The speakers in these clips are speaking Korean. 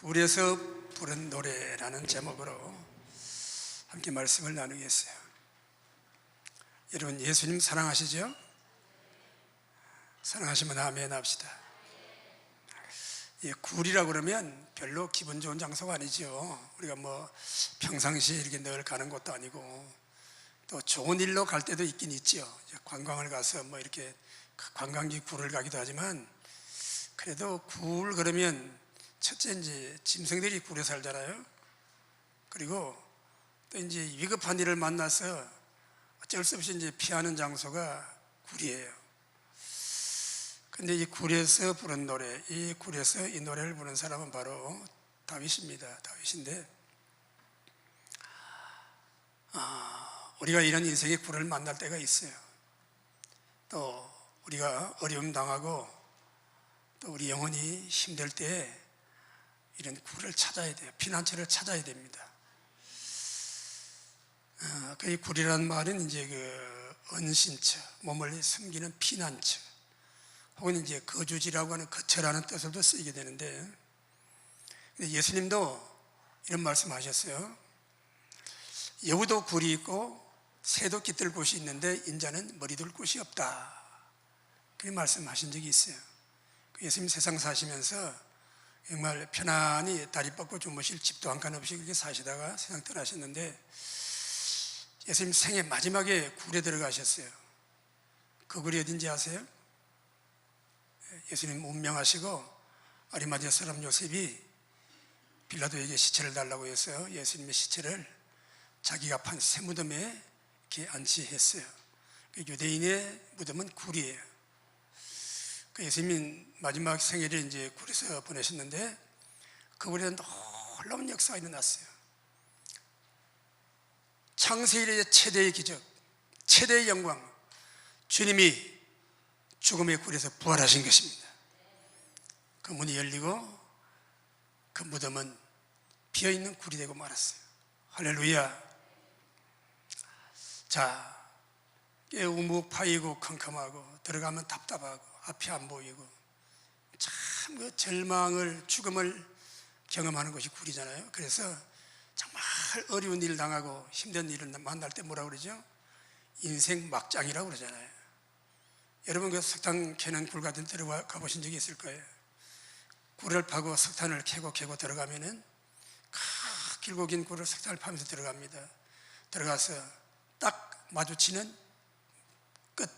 굴에서 부른 노래라는 제목으로 함께 말씀을 나누겠어요. 여러분, 예수님 사랑하시죠? 사랑하시면 아멘 합시다. 굴이라고 그러면 별로 기분 좋은 장소가 아니죠. 우리가 평상시에 이렇게 늘 가는 것도 아니고, 또 좋은 일로 갈 때도 있긴 있죠. 관광을 가서 이렇게 관광지 굴을 가기도 하지만, 그래도 굴 그러면 첫째 이제 짐승들이 굴에 살잖아요. 그리고 또 이제 위급한 일을 만나서 어쩔 수 없이 이제 피하는 장소가 굴이에요. 근데 이 굴에서 부른 노래, 이 굴에서 이 노래를 부른 사람은 바로 다윗입니다. 다윗인데, 우리가 이런 인생의 굴을 만날 때가 있어요. 또 우리가 어려움 당하고 또 우리 영혼이 힘들 때 이런 굴을 찾아야 돼요. 피난처를 찾아야 됩니다. 그 굴이라는 말은 이제 은신처, 몸을 숨기는 피난처, 혹은 이제 거주지라고 하는 거처라는 뜻으로도 쓰이게 되는데, 예수님도 이런 말씀하셨어요. 여우도 굴이 있고 새도 깃들 곳이 있는데 인자는 머리 둘 곳이 없다, 그런 말씀하신 적이 있어요. 예수님 세상 사시면서 정말 편안히 다리 뻗고 주무실 집도 한 칸 없이 그렇게 사시다가 세상 떠나셨는데, 예수님 생애 마지막에 굴에 들어가셨어요. 그 굴이 어딘지 아세요? 예수님 운명하시고 아리마디아 사람 요셉이 빌라도에게 시체를 달라고 해서 예수님의 시체를 자기가 판 새 무덤에 이렇게 안치했어요. 유대인의 무덤은 굴이에요. 예수님 마지막 생애를 이제 굴에서 보내셨는데, 그 굴에 놀라운 역사가 일어났어요. 창세일의 최대의 기적, 최대의 영광, 주님이 죽음의 굴에서 부활하신 것입니다. 그 문이 열리고 그 무덤은 비어있는 굴이 되고 말았어요. 할렐루야. 자, 우묵 파이고 컴컴하고 들어가면 답답하고 앞이 안 보이고 참 절망을, 죽음을 경험하는 것이 굴이잖아요. 그래서 정말 어려운 일을 당하고 힘든 일을 만날 때 뭐라고 그러죠? 인생 막장이라고 그러잖아요. 여러분 석탄 캐는 굴 같은 데 들어가 보신 적이 있을 거예요. 굴을 파고 석탄을 캐고 들어가면은 길고 긴 굴을 석탄을 파면서 들어갑니다. 들어가서 딱 마주치는 끝,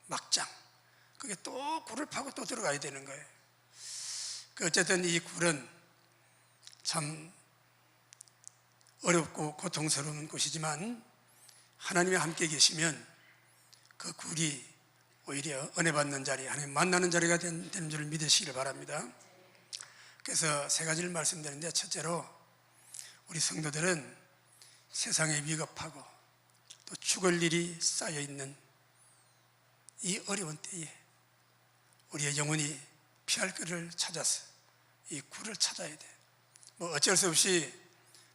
막장, 그게 또 굴을 파고 또 들어가야 되는 거예요. 어쨌든 이 굴은 참 어렵고 고통스러운 곳이지만, 하나님이 함께 계시면 그 굴이 오히려 은혜 받는 자리, 하나님 만나는 자리가 되는 줄 믿으시길 바랍니다. 그래서 세 가지를 말씀드리는데, 첫째로 우리 성도들은 세상에 위급하고 또 죽을 일이 쌓여있는 이 어려운 때에 우리의 영혼이 피할 길을 찾아서 이 굴을 찾아야 돼. 어쩔 수 없이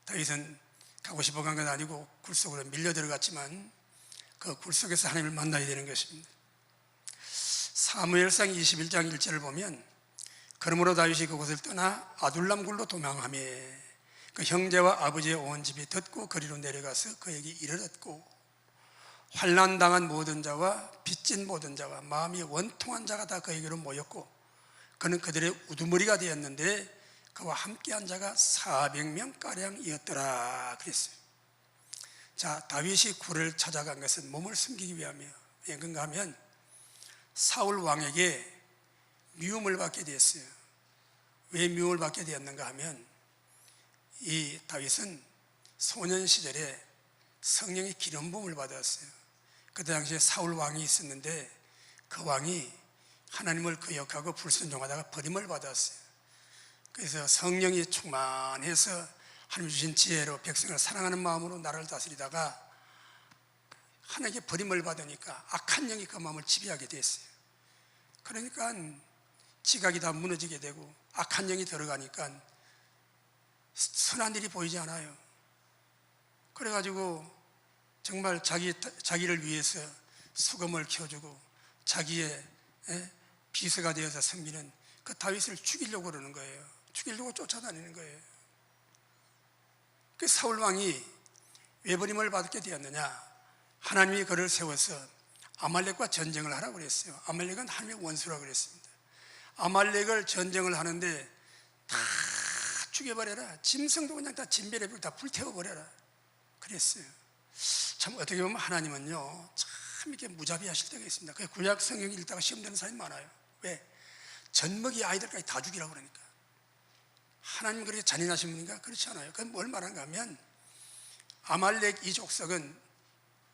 다윗은 가고 싶어 간 건 아니고 굴 속으로 밀려 들어갔지만, 그 굴 속에서 하나님을 만나야 되는 것입니다. 사무엘상 21장 1절을 보면, 그러므로 다윗이 그곳을 떠나 아둘람 굴로 도망하며 그 형제와 아버지의 온 집이 듣고 그리로 내려가서 그에게 이르렀고, 환난당한 모든 자와 빚진 모든 자와 마음이 원통한 자가 다 그에게로 모였고, 그는 그들의 우두머리가 되었는데 그와 함께한 자가 400명가량이었더라 그랬어요. 자, 다윗이 굴을 찾아간 것은 몸을 숨기기 위함이에요. 왜 그런가 하면 사울 왕에게 미움을 받게 되었어요. 왜 미움을 받게 되었는가 하면, 이 다윗은 소년 시절에 성령의 기름 부음을 받았어요. 그때 당시에 사울 왕이 있었는데, 그 왕이 하나님을 거역하고 불순종하다가 버림을 받았어요. 그래서 성령이 충만해서 하나님 주신 지혜로 백성을 사랑하는 마음으로 나라를 다스리다가 하나님께 버림을 받으니까 악한 영이 그 마음을 지배하게 됐어요. 그러니까 지각이 다 무너지게 되고, 악한 영이 들어가니까 선한 일이 보이지 않아요. 그래가지고 정말 자기를 위해서 수금을 켜주고 자기의 비서가 되어서 섬기는 그 다윗을 죽이려고 그러는 거예요. 죽이려고 쫓아다니는 거예요. 그 사울 왕이 왜 버림을 받게 되었느냐? 하나님이 그를 세워서 아말렉과 전쟁을 하라고 그랬어요. 아말렉은 하나님의 원수라고 그랬습니다. 아말렉을 전쟁을 하는데 다 죽여버려라. 짐승도 그냥 다 진멸해버리고 다 불태워버려라 그랬어요. 참 어떻게 보면 하나님은요 참 이렇게 무자비하실 때가 있습니다. 그 구약 성경 읽다가 시험 되는 사람이 많아요. 왜? 젖먹이 아이들까지 다 죽이라고 그러니까. 하나님 그렇게 잔인하신 분인가? 그렇지 않아요. 그건 뭘 말하는가 하면 아말렉 이 족속은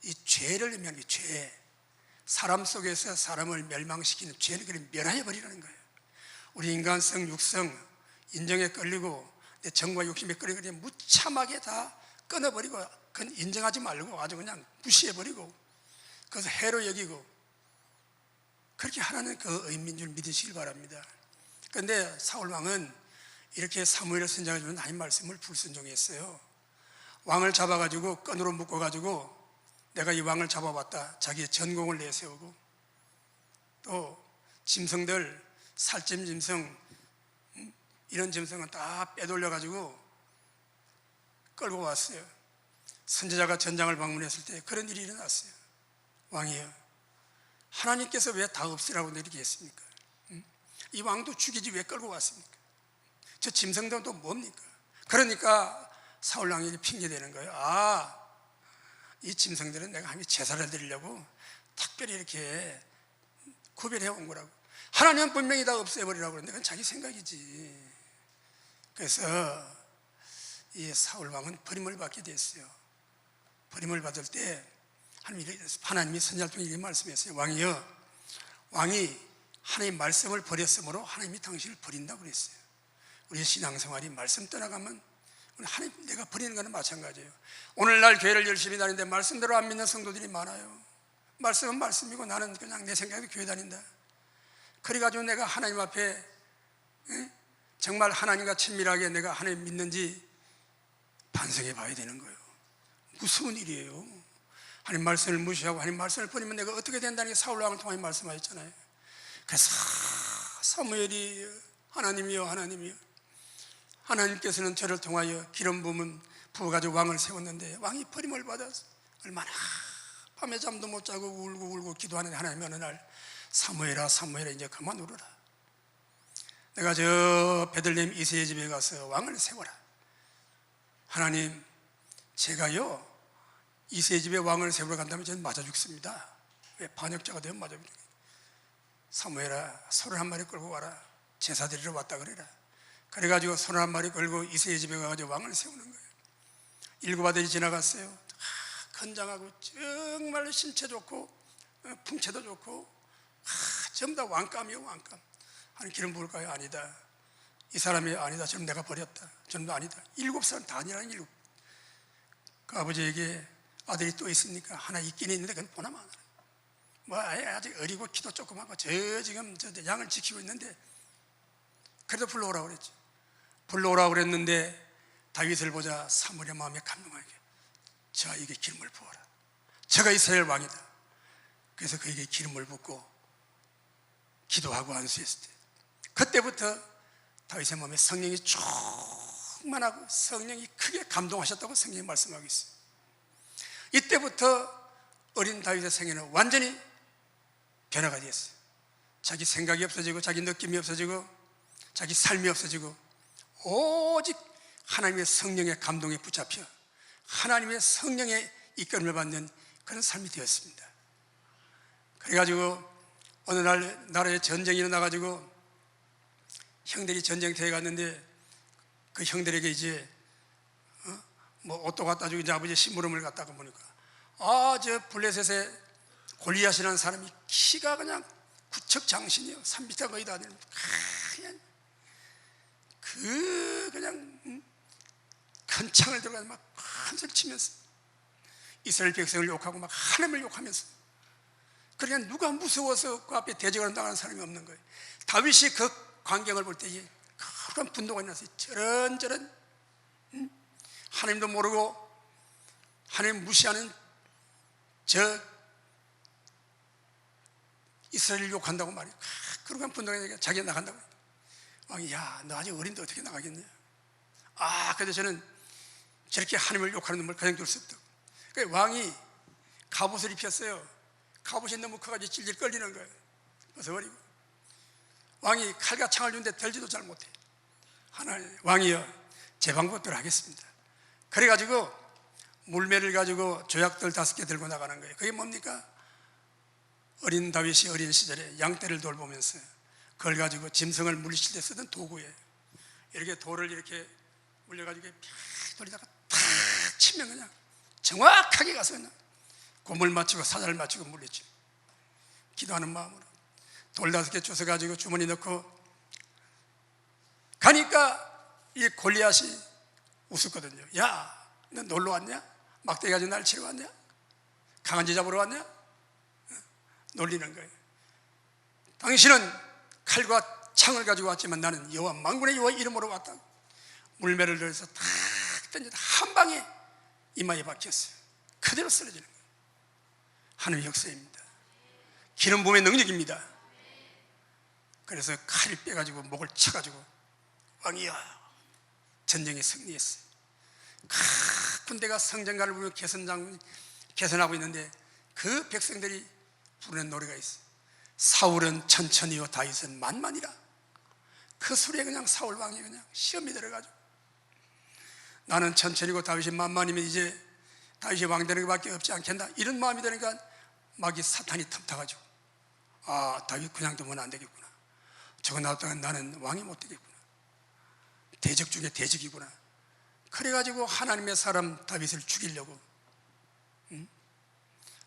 이 죄를 의미하는 게 죄, 사람 속에서 사람을 멸망시키는 죄를 그냥 멸하여 버리라는 거예요. 우리 인간성, 육성, 인정에 끌리고 내 정과 욕심에 끌리고 그냥 무참하게 다 끊어버리고 그건 인정하지 말고 아주 그냥 무시해버리고 그것을 해로 여기고 그렇게 하라는 그 의미인 줄 믿으시길 바랍니다. 그런데 사울왕은 이렇게 사무엘을 선장해 주는 하나님 말씀을 불순종했어요. 왕을 잡아가지고 끈으로 묶어가지고 내가 이 왕을 잡아봤다 자기의 전공을 내세우고 또 짐승들 살찜 짐승 이런 짐승은 다 빼돌려가지고 끌고 왔어요. 선지자가 전장을 방문했을 때 그런 일이 일어났어요. 왕이여 하나님께서 왜 다 없애라고 이렇게 했습니까? 이 왕도 죽이지 왜 끌고 왔습니까? 저 짐승들은 또 뭡니까? 그러니까 사울왕이 핑계대는 거예요. 이 짐승들은 내가 하나님께 제사를 드리려고 특별히 이렇게 구별해 온 거라고. 하나님은 분명히 다 없애버리라고 그러는데 그건 자기 생각이지. 그래서 이 사울왕은 버림을 받게 됐어요. 버림을 받을 때 하나님이 선지자를 통해 이렇게 말씀했어요. 왕이여, 왕이 하나님 말씀을 버렸으므로 하나님이 당신을 버린다고 그랬어요. 우리 신앙생활이 말씀 떠나가면 하나님 내가 버리는 거는 마찬가지예요. 오늘날 교회를 열심히 다니는데 말씀대로 안 믿는 성도들이 많아요. 말씀은 말씀이고 나는 그냥 내 생각에 교회 다닌다. 그래가지고 내가 하나님 앞에 정말 하나님과 친밀하게 내가 하나님 믿는지 반성해 봐야 되는 거예요. 무서운 일이에요. 하나님 말씀을 무시하고 하나님 말씀을 버리면 내가 어떻게 된다는 게 사울왕을 통해 말씀하셨잖아요. 그래서 사무엘이 하나님이여 하나님이여, 하나님께서는 저를 통하여 기름 부어가지고 왕을 세웠는데 왕이 버림을 받아서 얼마나 밤에 잠도 못 자고 울고 기도하는데 하나님이 어느 날 사무엘아 사무엘아 이제 그만 울어라. 내가 저 베들레헴 이새의 집에 가서 왕을 세워라. 하나님 제가요 이새의 집에 왕을 세우러 간다면 저는 맞아 죽습니다. 왜 반역자가 되면 맞아 죽습니다. 사무엘아 소를 한 마리 끌고 와라. 제사 드리러 왔다 그래라. 그래가지고 소를 한 마리 끌고 이새의 집에 가가지고 왕을 세우는 거예요. 7 아들이 지나갔어요. 건장하고 정말 신체 좋고 풍채도 좋고 전부 다 왕감이요 왕감. 하나님 기름 부을까요? 아니다. 이 사람이 아니다. 저는 내가 버렸다. 저는 아니다. 7사람 다 아니라는 7. 그 아버지에게 아들이 또 있으니까 하나 있긴 있는데 그건 보나마나 뭐 아직 어리고 키도 조그맣고 저 지금 저 양을 지키고 있는데 그래도 불러오라고 그랬죠. 불러오라고 그랬는데 다윗을 보자 사무엘의 마음에 감동하게 자 이게 기름을 부어라. 저가 이스라엘 왕이다. 그래서 그에게 기름을 붓고 기도하고 안수했을 때 그때부터 다윗의 마음에 성령이 충만하고 성령이 크게 감동하셨다고 성경이 말씀하고 있어요. 이때부터 어린 다윗의 생애는 완전히 변화가 되었어요. 자기 생각이 없어지고 자기 느낌이 없어지고 자기 삶이 없어지고 오직 하나님의 성령의 감동에 붙잡혀 하나님의 성령의 이끌음을 받는 그런 삶이 되었습니다. 그래가지고 어느 날 나라에 전쟁이 일어나가지고 형들이 전쟁터에 갔는데 그 형들에게 이제 뭐 옷도 갖다 주고 이제 아버지 심부름을 갖다가 보니까 저 블레셋의 골리앗이라는 사람이 키가 그냥 구척장신이요 3m 거의 다 되는 그냥 그냥 큰 창을 들고 막 한술 치면서 이스라엘 백성을 욕하고 막 하나님을 욕하면서 그러니까 누가 무서워서 그 앞에 대적을 당하는 사람이 없는 거예요. 다윗이 그 광경을 볼 때 그런 분노가 일어났어요. 저런 하나님도 모르고 하나님 무시하는 저 이스라엘을 욕한다고 말이에요. 그런 분노가 자기가 나간다고. 왕이 야, 너 아직 어린데 어떻게 나가겠냐? 그래도 저는 저렇게 하나님을 욕하는 놈을 그냥 둘 수 없다고. 그러니까 왕이 갑옷을 입혔어요. 갑옷이 너무 커가지고 질질 끌리는 거예요. 벗어버리고. 왕이 칼과 창을 주는데 들지도 잘 못해. 하나님, 왕이여, 제 방법대로 하겠습니다. 그래가지고 물매를 가지고 조약돌 5개 들고 나가는 거예요. 그게 뭡니까? 어린 다윗이 어린 시절에 양떼를 돌보면서 그걸 가지고 짐승을 물리칠 때 쓰던 도구예요. 이렇게 돌을 이렇게 물려가지고 팍 돌리다가 탁 치면 그냥 정확하게 가서 그냥 곰을 맞추고 사자를 맞추고 물리죠. 기도하는 마음으로 돌 5개 주워가지고 주머니 넣고 가니까 이 골리앗이 웃었거든요. 야, 너 놀러 왔냐? 막대기 가지고 날 치러 왔냐? 강아지 잡으러 왔냐? 놀리는 거예요. 당신은 칼과 창을 가지고 왔지만 나는 여호와 만군의 여호와 이름으로 왔다고. 물매를 들어서 탁 던지다 한 방에 이마에 박혔어요. 그대로 쓰러지는 거예요. 하나님의 역사입니다. 기름 부음의 능력입니다. 그래서 칼을 빼가지고 목을 쳐가지고 왕이야, 전쟁에 승리했어요. 군대가 성전가를 부르며 개선하고 있는데 그 백성들이 부르는 노래가 있어요. 사울은 천천히요 다윗은 만만이라. 그 소리에 그냥 사울 왕이 그냥 시험이 들어가지고 나는 천천히고 다윗이 만만이면 이제 다윗이 왕 되는 것밖에 없지 않겠나, 이런 마음이 드니까 막 이 사탄이 틈타가지고 다윗 그냥 두면 안 되겠구나. 저거 나왔다가 나는 왕이 못 되겠구나. 대적 중에 대적이구나. 그래가지고 하나님의 사람 다윗을 죽이려고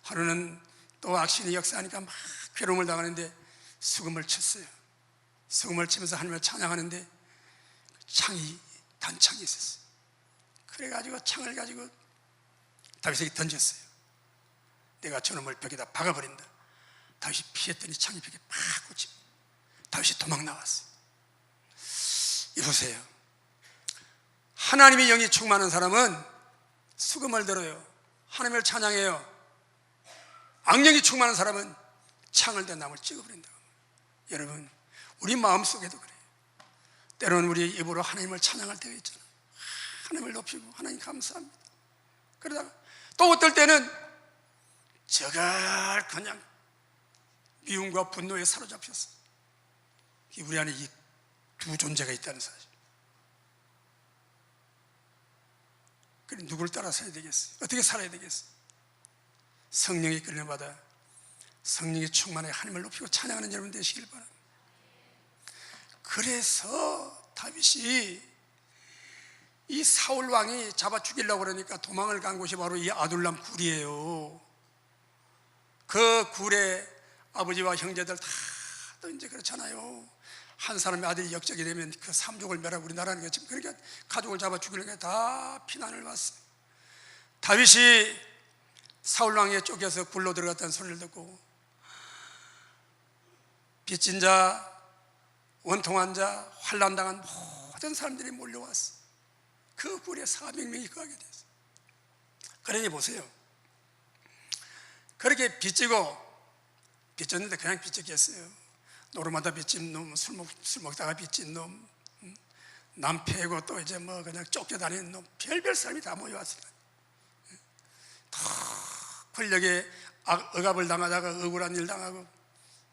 하루는 또 악신이 역사하니까 막 괴로움을 당하는데 수금을 쳤어요. 수금을 치면서 하나님을 찬양하는데 단창이 있었어요. 그래가지고 창을 가지고 다윗에게 던졌어요. 내가 저놈을 벽에다 박아버린다. 다윗이 피했더니 창이 벽에 팍 꽂힙니다. 다윗이 도망 나왔어요. 이보세요. 하나님의 영이 충만한 사람은 수금을 들어요. 하나님을 찬양해요. 악령이 충만한 사람은 창을 대 남을 찍어버린다고. 여러분, 우리 마음속에도 그래요. 때로는 우리 입으로 하나님을 찬양할 때가 있잖아요. 하나님을 높이고 하나님 감사합니다. 그러다가 또 어떨 때는 저걸 그냥 미움과 분노에 사로잡혔어. 우리 안에 이 두 존재가 있다는 사실. 그럼 누굴 따라 살아야 되겠어요? 어떻게 살아야 되겠어요? 성령이 끌려받아 성령이 충만해 하나님을 높이고 찬양하는 여러분 되시길 바랍니다. 그래서 다윗이 이 사울 왕이 잡아 죽이려고 그러니까 도망을 간 곳이 바로 이 아둘람 굴이에요. 그 굴에 아버지와 형제들 다 이제 그렇잖아요. 한 사람의 아들이 역적이 되면 그 삼족을 멸하고 우리나라는 것처럼 그러니까 가족을 잡아 죽이려고 다 피난을 왔어요. 다윗이 사울 왕에 쫓겨서 굴로 들어갔다는 소리를 듣고 빚진 자, 원통한 자, 환난당한 모든 사람들이 몰려왔어. 그 굴에 400명이 거하게 됐어. 그러니 보세요. 그렇게 빚졌는데 그냥 빚졌겠어요. 노름하다 빚진 놈, 술 먹다가 빚진 놈, 남 패고 또 이제 뭐 그냥 쫓겨다니는 놈, 별별 사람이 다 모여왔어요. 다 권력에 억압을 당하다가 억울한 일 당하고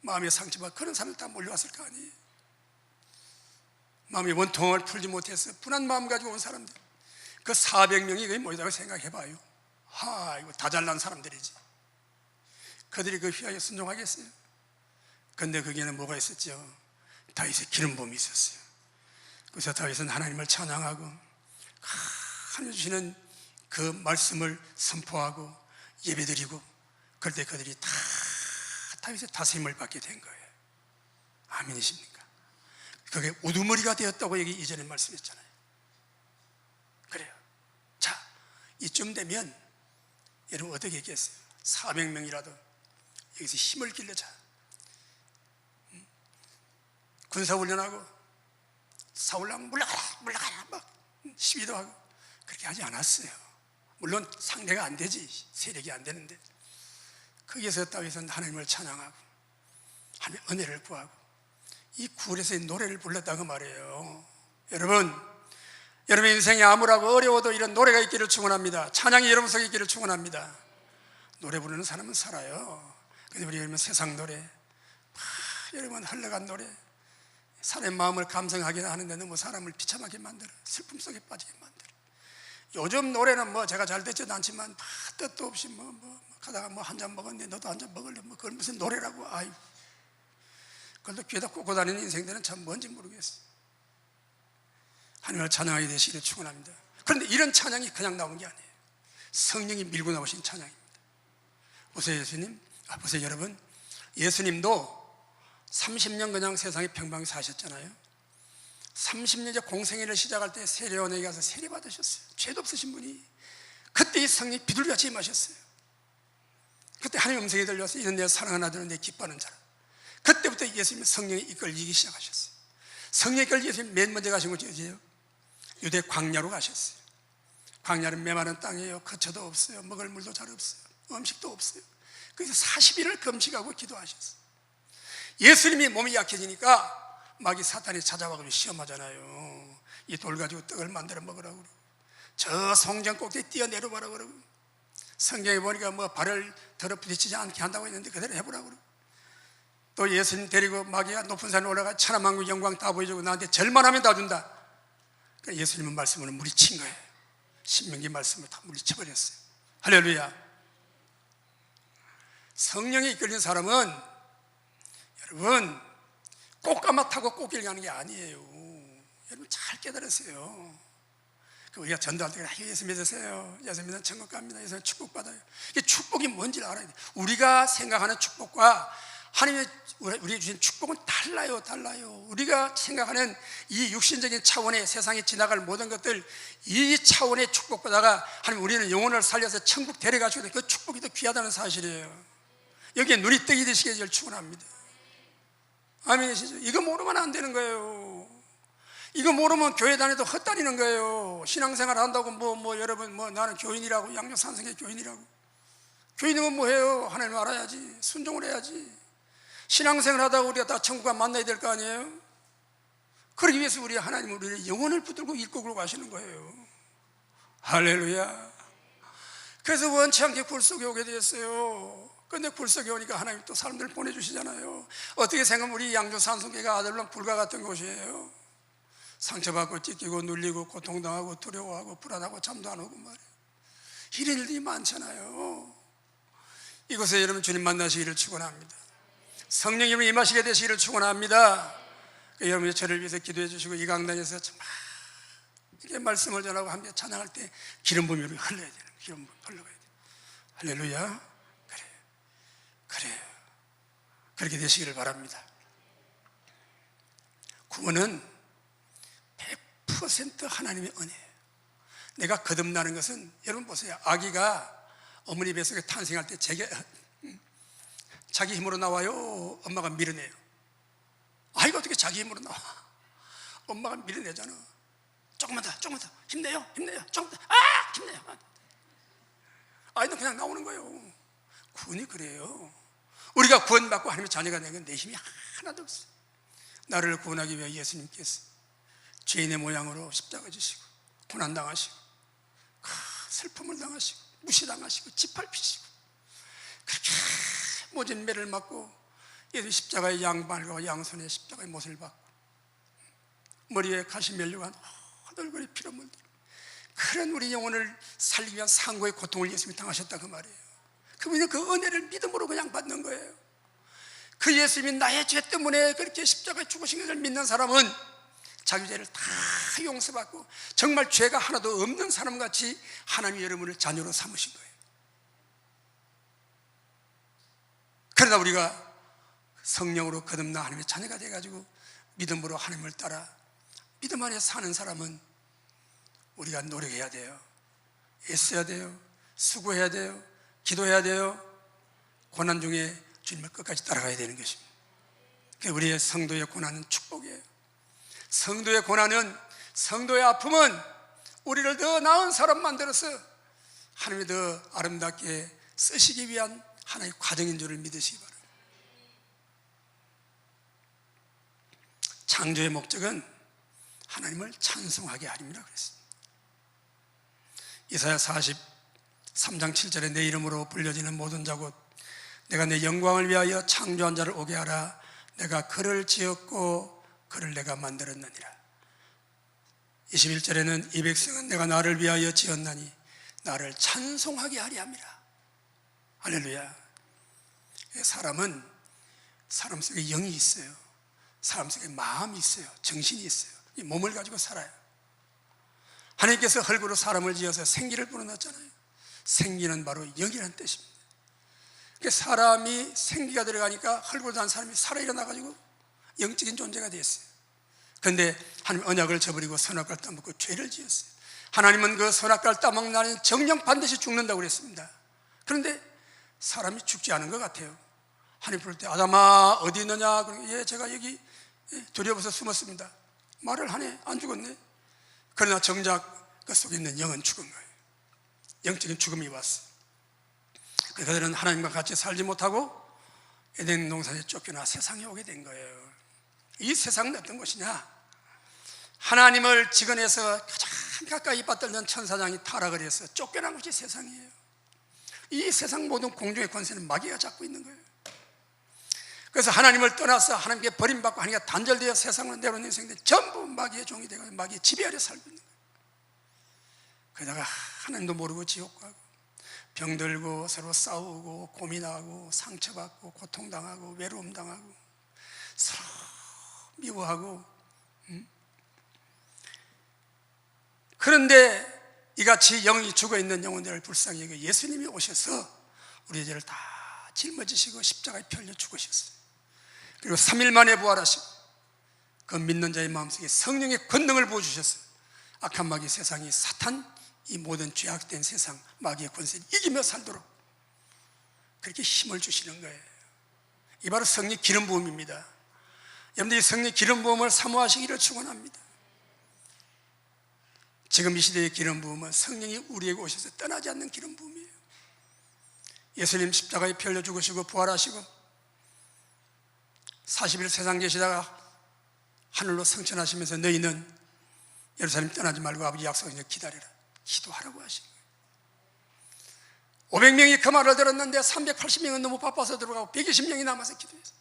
마음의 상처받고 그런 사람들 다 몰려왔을 거 아니에요. 마음의 원통을 풀지 못해서 분한 마음 가지고 온 사람들, 그 400명이 거기 모이다고 생각해봐요. 이거 다 잘난 사람들이지. 그들이 그 휘하에 순종하겠어요? 근데 거기에는 뭐가 있었죠? 다윗의 기름 부음이 있었어요. 그래서 다윗은 하나님을 찬양하고 하나님 주시는 그 말씀을 선포하고 예배드리고, 그럴 때 그들이 다 다윗의 다스림을 받게 된 거예요. 아멘이십니까? 그게 우두머리가 되었다고 여기 이전에 말씀했잖아요. 그래요. 자, 이쯤 되면 여러분 어떻게 했겠어요? 400명이라도 여기서 힘을 길러자. 군사훈련하고 사울랑 물러가라 막 시위도 하고 그렇게 하지 않았어요. 물론 상대가 안 되지, 세력이 안 되는데 거기에서 다윗은 하나님을 찬양하고 하나님의 은혜를 구하고 이 굴에서의 노래를 불렀다고 말이에요. 여러분 인생이 아무라고 어려워도 이런 노래가 있기를 축원합니다. 찬양이 여러분 속에 있기를 축원합니다. 노래 부르는 사람은 살아요. 근데 우리 여러분 세상 노래, 여러분 흘러간 노래, 사람의 마음을 감성하게 하는데 너무 사람을 비참하게 만들어, 슬픔 속에 빠지게 만들어. 요즘 노래는 뭐 제가 잘 듣지도 않지만 뜻도 없이 가다가 한 잔 먹었는데 너도 한 잔 먹을래? 그걸 무슨 노래라고. 아이고, 그걸 귀에다 꽂고 다니는 인생들은 참 뭔지 모르겠어요. 하나님을 찬양하게 되시기를 축원합니다. 그런데 이런 찬양이 그냥 나온 게 아니에요. 성령이 밀고 나오신 찬양입니다. 보세요, 예수님. 보세요, 여러분. 예수님도 30년 그냥 세상에 평범하게 사셨잖아요. 30년 이제 공생애를 시작할 때 세례원에게 가서 세례 받으셨어요. 죄도 없으신 분이. 그때 이 성령이 비둘기같이 임하셨어요. 그때 하나님 음성이 들려서 이는 내 사랑하는 아들은 내 기뻐하는 자라. 그때부터 예수님은 성령이 이끌리기 시작하셨어요. 성령이 이끌리 예수님 맨 먼저 가신 곳이 어디예요? 유대 광야로 가셨어요. 광야는 메마른 땅이에요. 거처도 없어요. 먹을 물도 잘 없어요. 음식도 없어요. 그래서 40일을 금식하고 기도하셨어요. 예수님이 몸이 약해지니까 마귀 사탄이 찾아와서 시험하잖아요. 이 돌 가지고 떡을 만들어 먹으라고 그러고, 저 성전 꼭대기 뛰어내려보라고 그러고, 성경에 보니까 발을 더럽히지 않게 한다고 했는데 그대로 해보라고 그러고, 또 예수님 데리고 마귀가 높은 산에 올라가 천하만국 영광 다 보여주고 나한테 절만하면 다 준다. 그러니까 예수님은 말씀으로 물리친 거예요. 신명기 말씀을 다 물리쳐버렸어요. 할렐루야. 성령이 이끌린 사람은 여러분 꽃가마 타고 꽃길 가는 게 아니에요. 여러분 잘 깨달으세요. 우리가 전도할 때 예수 믿으세요. 예수 믿으면 천국 갑니다. 예수 축복받아요. 이게 축복이 뭔지를 알아야 돼요. 우리가 생각하는 축복과 하나님의 우리에게 주신 축복은 달라요. 우리가 생각하는 이 육신적인 차원의 세상에 지나갈 모든 것들, 이 차원의 축복보다가 하나님 우리는 영혼을 살려서 천국 데려가시고 그 축복이 더 귀하다는 사실이에요. 여기에 눈이 뜨게 되시길 축원합니다. 아멘이시죠? 이거 모르면 안 되는 거예요. 이거 모르면 교회 다녀도 헛다니는 거예요. 신앙생활 한다고 여러분 나는 교인이라고, 양육산성의 교인이라고. 교인이면 뭐해요? 하나님 알아야지. 순종을 해야지. 신앙생활 하다가 우리가 다 천국과 만나야 될 거 아니에요? 그러기 위해서 우리 하나님은 우리를 영혼을 붙들고 일꾼으로 가시는 거예요. 할렐루야. 그래서 원치 않게 굴 속에 오게 되었어요. 근데 굴 속에 오니까 하나님 또 사람들을 보내주시잖아요. 어떻게 생각하면 우리 양주 산성교회가 아들랑 불과 같은 곳이에요. 상처받고 찢기고 눌리고 고통당하고 두려워하고 불안하고 잠도 안 오고 말이에요. 이런 일들이 많잖아요. 이곳에 여러분 주님 만나시기를 축원합니다. 성령이 임하시게 되시기를 축원합니다. 여러분이 저를 위해서 기도해 주시고 이 강단에서 정말 이렇게 말씀을 전하고 함께 찬양할 때 기름 부음이 흘러야 되는, 기름 부음이 흘러가야 돼요. 할렐루야. 그래요. 그렇게 되시기를 바랍니다. 구원은 100% 하나님의 은혜예요. 내가 거듭나는 것은, 여러분 보세요. 아기가 어머니 뱃속에 탄생할 때 자기 힘으로 나와요? 엄마가 밀어내요? 아이가 어떻게 자기 힘으로 나와? 엄마가 밀어내잖아. 조금만 더 힘내요, 조금 더, 힘내요. 아이는 그냥 나오는 거예요. 구원이 그래요. 우리가 구원받고 하나님의 자녀가 된 건 내 힘이 하나도 없어요. 나를 구원하기 위해 예수님께서 죄인의 모양으로 십자가 지시고 고난당하시고 슬픔을 당하시고 무시당하시고 짓밟히시고 그렇게 모진 매를 맞고 예수 십자가의 양발과 양손에 십자가의 못을 받고 머리에 가시 멸류관 허덜거리 피로 물들고 그런 우리 영혼을 살리기 위한 상고의 고통을 예수님이 당하셨다 그 말이에요. 그분은 그 은혜를 믿음으로 그냥 받는 거예요. 그 예수님이 나의 죄 때문에 그렇게 십자가에 죽으신 것을 믿는 사람은 자기 죄를 다 용서받고 정말 죄가 하나도 없는 사람같이 하나님이 여러분을 자녀로 삼으신 거예요. 그러나 우리가 성령으로 거듭나 하나님의 자녀가 돼가지고 믿음으로 하나님을 따라 믿음 안에 사는 사람은 우리가 노력해야 돼요. 애써야 돼요. 수고해야 돼요. 기도해야 돼요. 고난 중에 주님을 끝까지 따라가야 되는 것입니다. 우리의 성도의 고난은 축복이에요. 성도의 고난은, 성도의 아픔은 우리를 더 나은 사람 만들어서 하나님이 더 아름답게 쓰시기 위한 하나의 과정인 줄을 믿으시기 바랍니다. 창조의 목적은 하나님을 찬송하게 하림이라 그랬습니다. 이사야 43장 7절에 내 이름으로 불려지는 모든 자곧 내가 내 영광을 위하여 창조한 자를 오게 하라. 내가 그를 지었고 그를 내가 만들었느니라. 21절에는 이 백성은 내가 나를 위하여 지었나니 나를 찬송하게 하리 함이라. 할렐루야. 사람은 사람 속에 영이 있어요. 사람 속에 마음이 있어요. 정신이 있어요. 이 몸을 가지고 살아요. 하나님께서 흙으로 사람을 지어서 생기를 불어넣었잖아요. 생기는 바로 영이라는 뜻입니다. 사람이 생기가 들어가니까 흙으로 난 사람이 살아 일어나가지고 영적인 존재가 됐어요. 그런데 하나님 언약을 저버리고 선악과를 따먹고 죄를 지었어요. 하나님은 그 선악과를 따먹는 날에는 정령 반드시 죽는다고 그랬습니다. 그런데 사람이 죽지 않은 것 같아요. 하나님 부를 때 아담아 어디 있느냐? 그러니까 예 제가 여기 두려워서 숨었습니다. 말을 하네. 안 죽었네. 그러나 정작 그 속에 있는 영은 죽은 거예요. 영적인 죽음이 왔어요. 그들은 하나님과 같이 살지 못하고 에덴 동산에 쫓겨나 세상에 오게 된 거예요. 이 세상은 어떤 것이냐? 하나님을 직언해서 가장 가까이 받들던 천사장이 타락을 해서 쫓겨난 것이 세상이에요. 이 세상 모든 공중의 권세는 마귀가 잡고 있는 거예요. 그래서 하나님을 떠나서 하나님께 버림받고 하나님께 단절되어 세상을 내려오는 인생들 전부 마귀의 종이 되고 마귀의 지배 아래 살고 있는 거예요. 그러다가 하나님도 모르고 지옥 가고 병들고 서로 싸우고 고민하고 상처받고 고통당하고 외로움당하고 서로 미워하고 그런데 이같이 영이 죽어있는 영혼들을 불쌍히 여겨 예수님이 오셔서 우리의 죄를 다 짊어지시고 십자가에 편려 죽으셨어요. 그리고 3일 만에 부활하시고 그 믿는 자의 마음속에 성령의 권능을 부어주셨어요. 악한 마귀 세상이 사탄 이 모든 죄악된 세상 마귀의 권세를 이기며 살도록 그렇게 힘을 주시는 거예요. 이 바로 성령 기름 부음입니다. 여러분들이 성령 기름 부음을 사모하시기를 축원합니다. 지금 이 시대의 기름 부음은 성령이 우리에게 오셔서 떠나지 않는 기름 부음이에요. 예수님 십자가에 피 흘려 죽으시고 부활하시고 40일 세상 계시다가 하늘로 승천하시면서 너희는 예루살렘 떠나지 말고 아버지 약속을 기다려라. 기도하라고 하신 거예요. 500명이 그 말을 들었는데 380명은 너무 바빠서 들어가고 120명이 남아서 기도했어요.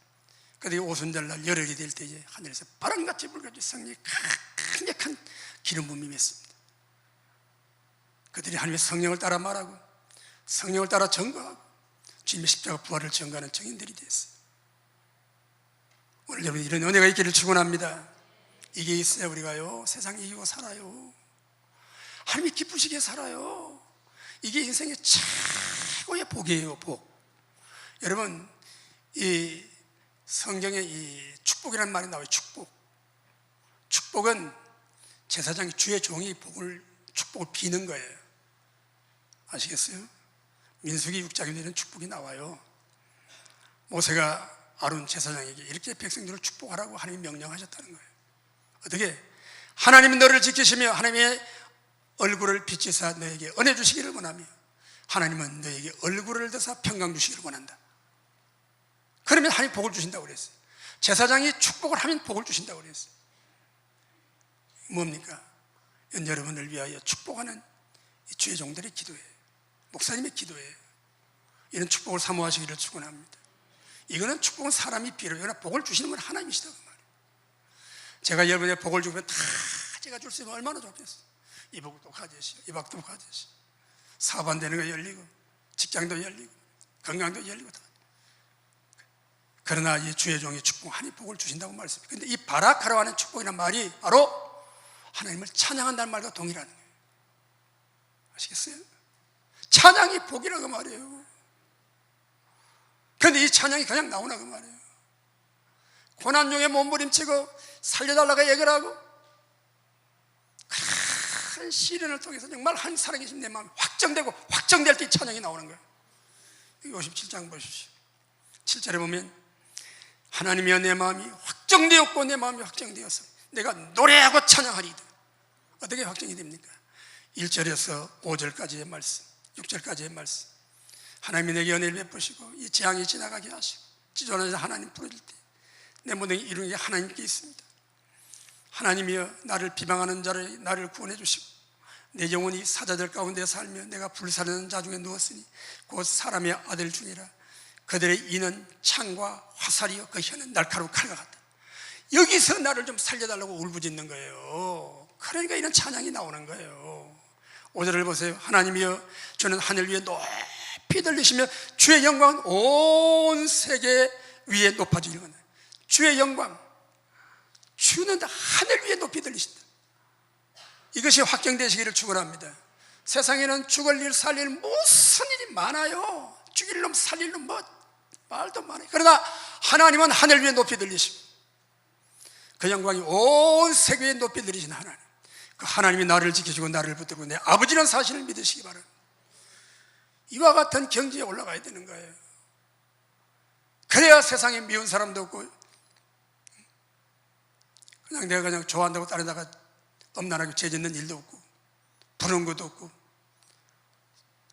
그런데 오순절 날 열흘이 될 때 이제 하늘에서 바람같이 불같이 성령이 강력한 기름 부음이 임했습니다. 그들이 하나님의 성령을 따라 말하고 성령을 따라 증거하고 주님의 십자가 부활을 증거하는 증인들이 됐어요. 오늘 여러분 이런 은혜가 있기를 축원합니다. 이게 있어야 우리가요 세상 이기고 살아요. 하나님이 기쁘시게 살아요. 이게 인생의 최고의 복이에요. 복. 여러분 이 성경에 이 축복이라는 말이 나와요. 축복. 축복은 제사장이 주의 종이 축복을 비는 거예요. 아시겠어요? 민수기 6장에 되는 축복이 나와요. 모세가 아론 제사장에게 이렇게 백성들을 축복하라고 하나님이 명령하셨다는 거예요. 어떻게? 하나님은 너를 지키시며 하나님의 얼굴을 비치사 너에게 은혜 주시기를 원하며 하나님은 너에게 얼굴을 드사 평강 주시기를 원한다. 그러면 하나님 복을 주신다고 그랬어요. 제사장이 축복을 하면 복을 주신다고 그랬어요. 뭡니까? 여러분을 위하여 축복하는 주의 종들의 기도예요. 목사님의 기도예요. 이런 축복을 사모하시기를 축원합니다. 이거는 축복은 사람이 필요해요. 그러나 복을 주시는 건 하나님이시다 그 말이에요. 제가 여러분의 복을 주면 다 제가 줄 수 있으면 얼마나 좋겠어요. 이 복도 가지시오, 이 복도 가지시오. 사업 안 되는 거 열리고 직장도 열리고 건강도 열리고 다. 그러나 이 주의 종의 축복 하나님 복을 주신다고 말씀합니다. 그런데 이 바라카라고 하는 축복이라는 말이 바로 하나님을 찬양한다는 말과 동일하는 거예요. 아시겠어요? 찬양이 복이라고 말이에요. 그런데 이 찬양이 그냥 나오나 그 말이에요. 고난 중에 몸부림치고 살려달라고 얘기를 하고 큰 시련을 통해서 정말 한 살아계신 내 마음이 확정되고 확정될 때 찬양이 나오는 거예요. 57장 보십시오. 7절에 보면 하나님이여 내 마음이 확정되었고 내 마음이 확정되었어 내가 노래하고 찬양하리이다. 어떻게 확정이 됩니까? 1절에서 5절까지의 말씀 6절까지의 말씀 하나님이 내게 은혜를 베푸시고 이 재앙이 지나가게 하시고 지존하셔서 하나님 부르실 때 내 모든 이루는 게 하나님께 있습니다. 하나님이여 나를 비방하는 자를 나를 구원해 주시고 내 영혼이 사자들 가운데 살며 내가 불사르는 자 중에 누웠으니 곧 사람의 아들 중이라. 그들의 이는 창과 화살이요 그 혀는 날카로운 칼과 같다. 여기서 나를 좀 살려달라고 울부짖는 거예요. 그러니까 이런 찬양이 나오는 거예요. 5절을 보세요. 하나님이여 주는 하늘 위에 높이 들리시며 주의 영광은 온 세계 위에 높아지려거나. 주의 영광, 주는 하늘 위에 높이 들리신다. 이것이 확정되시기를 축원합니다. 세상에는 죽을 일 살릴 무슨 일이 많아요. 죽일 놈 살릴 놈 뭐 말도 많아요. 그러나 하나님은 하늘 위에 높이 들리시고 그 영광이 온 세계에 높이 들리신 하나님, 그 하나님이 나를 지켜주고 나를 붙들고 내 아버지라는 사실을 믿으시기 바랍니다. 이와 같은 경지에 올라가야 되는 거예요. 그래야 세상에 미운 사람도 없고 그냥 내가 그냥 좋아한다고 따르다가 엄난하게 죄짓는 일도 없고 부러운 것도 없고.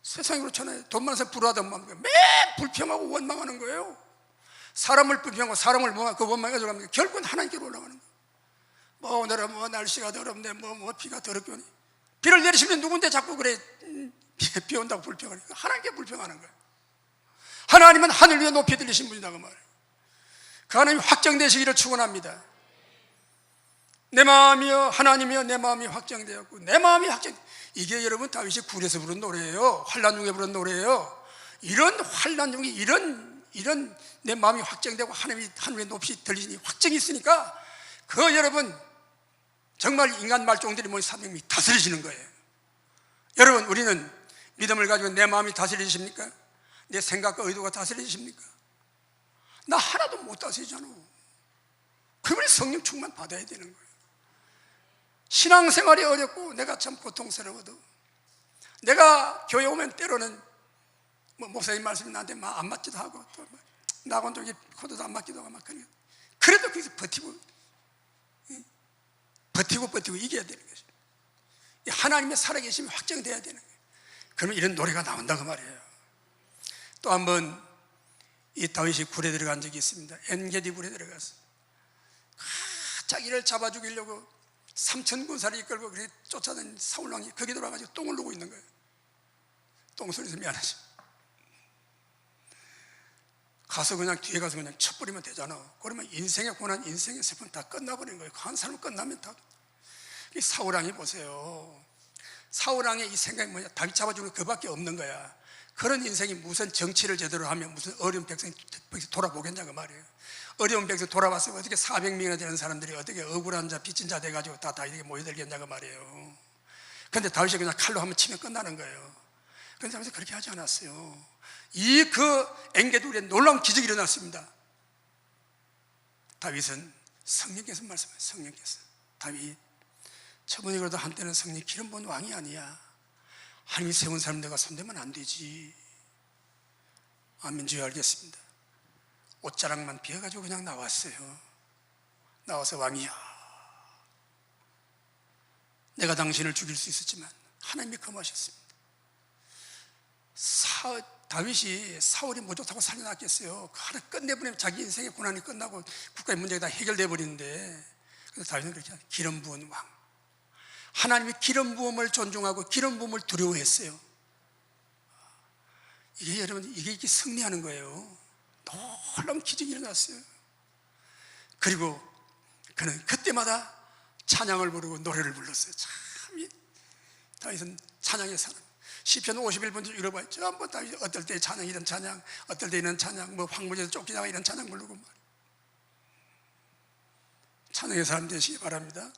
세상이 그렇잖아요. 돈 많은 사람 부러워하다 보면 매 불평하고 원망하는 거예요. 사람을 불평하고 사람을 그 원망해 들어가면 결국은 하나님께로 올라가는 거예요. 뭐 오늘은 뭐 날씨가 더럽네, 뭐 비가 더럽게 오니. 비를 내리시면 누군데 자꾸 그래 비 온다고 불평하니까 하나님께 불평하는 거예요. 하나님은 하늘 위에 높이 들리신 분이다 그 말이에요. 그 하나님이 확정되시기를 축원합니다. 내 마음이여 하나님이여 내 마음이 확정되었고 내 마음이 확정. 이게 여러분 다윗이 굴에서 부른 노래예요. 환난 중에 부른 노래예요. 이런 환난 중에 이런 내 마음이 확정되고 하나님이 하늘에 높이 들리시니 확정이 있으니까 그 여러분 정말 인간 말종들이 모인 사명이 다스리시는 거예요. 여러분 우리는 믿음을 가지고 내 마음이 다스리십니까? 내 생각과 의도가 다스리십니까? 나 하나도 못 다스리잖아. 그분이 성령 충만 받아야 되는 거예요. 신앙생활이 어렵고 내가 참 고통스러워도 내가 교회 오면 때로는 뭐 목사님 말씀이 나한테 안 맞기도 하고 또 나하고는 또 코드도 안 맞기도 하고 막 그러니까 그래도 거기서 버티고 이겨야 되는 거죠. 하나님의 살아계심이 확정돼야 되는 거예요. 그러면 이런 노래가 나온다 그 말이에요. 또 한 번 이 다윗이 굴에 들어간 적이 있습니다. 엔게디 굴에 들어가서 자기를 잡아 죽이려고 3천 군사를 이끌고 그렇게 쫓아다닌 사울왕이 거기 돌아가지고 똥을 누고 있는 거예요. 똥소리에서 미안하죠. 가서 그냥 뒤에 가서 그냥 쳐버리면 되잖아. 그러면 인생의 고난, 인생의 슬픔 다 끝나버린 거예요. 한 사람 끝나면 다. 이 사울왕이 보세요. 사울왕의 이 생각이 뭐냐? 다윗 잡아주는 그밖에 없는 거야. 그런 인생이 무슨 정치를 제대로 하면 무슨 어려운 백성 돌아보겠냐 그 말이에요. 어려운 백성 돌아봤으면 어떻게 400명이나 되는 사람들이 어떻게 억울한 자 빚진 자 돼가지고 다 다윗에게 모여들겠냐 그 말이에요. 그런데 다윗이 그냥 칼로 한번 치면 끝나는 거예요. 그런데 다윗이 그렇게 하지 않았어요. 이 그 엔게디굴에 놀라운 기적이 일어났습니다. 다윗은 성령께서 말씀해요. 성령께서 다윗 저번에 그래도 한때는 성령 기름 부은 왕이 아니야. 하나님이 세운 사람 내가 손대면 안 되지. 아멘. 주여 알겠습니다. 옷자락만 비어가지고 그냥 나왔어요. 나와서 왕이야 내가 당신을 죽일 수 있었지만 하나님이 금하셨습니다. 다윗이 사울이 뭐 좋다고 살려놨겠어요. 그 하나 끝내버리면 자기 인생의 고난이 끝나고 국가의 문제가 다 해결돼 버리는데, 그래서 다윗은 그렇게 기름 부은 왕, 하나님이 기름 부음을 존중하고 기름 부음을 두려워했어요. 이게 여러분 이게 승리하는 거예요. 놀라운 기적이 일어났어요. 그리고 그는 그때마다 찬양을 부르고 노래를 불렀어요. 참 다윗은 찬양의 사람. 시편 51편 읽어봐요. 전부 다윗이 어떨 때 찬양 이런 찬양, 어떨 때 이런 찬양, 뭐 황무지에서 쫓기다가 이런 찬양 부르고 말이에요. 찬양의 사람 되시기 바랍니다.